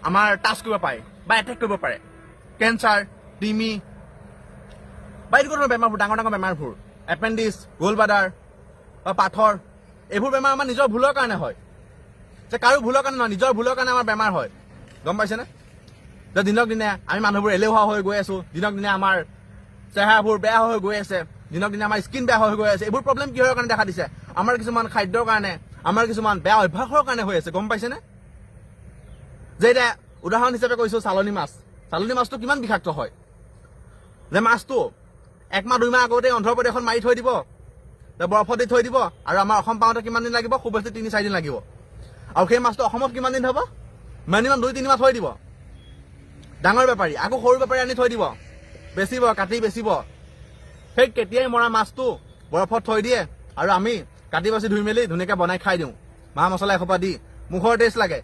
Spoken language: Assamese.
আমাৰ টাচ কৰিব পাৰে বা এটেক কৰিব পাৰে কেঞ্চাৰ টিমি বা এইটো ধৰণৰ বেমাৰবোৰ ডাঙৰ ডাঙৰ বেমাৰবোৰ এপেণ্ডিক্স গ'ল্ডব্লাডাৰ বা পাথৰ এইবোৰ বেমাৰ আমাৰ নিজৰ ভুলৰ কাৰণে হয় যে কাৰো ভুলৰ কাৰণে নহয় নিজৰ ভুলৰ কাৰণে আমাৰ বেমাৰ হয় গম পাইছেনে যে দিনক দিনে আমি মানুহবোৰ এলেহুৱা হৈ গৈ আছো দিনক দিনে আমাৰ চেহেৰাবোৰ বেয়া হৈ গৈ আছে দিনক দিনে আমাৰ স্কিন বেয়া হৈ গৈ আছে এইবোৰ প্ৰব্লেম কিহৰ কাৰণে দেখা দিছে আমাৰ কিছুমান খাদ্যৰ কাৰণে আমাৰ কিছুমান বেয়া অভ্যাসৰ কাৰণে হৈ আছে গম পাইছেনে যে এতিয়া উদাহৰণ হিচাপে কৈছো চালনী মাছটো কিমান বিষাক্ত হয় যে মাছটো 1 মাহ 2 মাহ আগতে অন্ধ্ৰপ্ৰদেশত মাৰি থৈ দিব বৰফত দি থৈ দিব আৰু আমাৰ অসম পাওঁতে কিমান দিন লাগিব খুব বেছি 3-4 দিন লাগিব আৰু সেই মাছটো অসমত কিমান দিন হ'ব মিনিমাম 2-3 মাহ থৈ দিব ডাঙৰ বেপাৰী আকৌ সৰু বেপাৰী আনি থৈ দিব বেচিব কাটি বেচিব সেই কেতিয়াই মৰা মাছটো বৰফত থৈ দিয়ে আৰু আমি কাটি বাছি ধুই মেলি ধুনীয়াকৈ বনাই খাই দিওঁ মাহ মছলা এসোপা দি মুখৰ টেষ্ট লাগে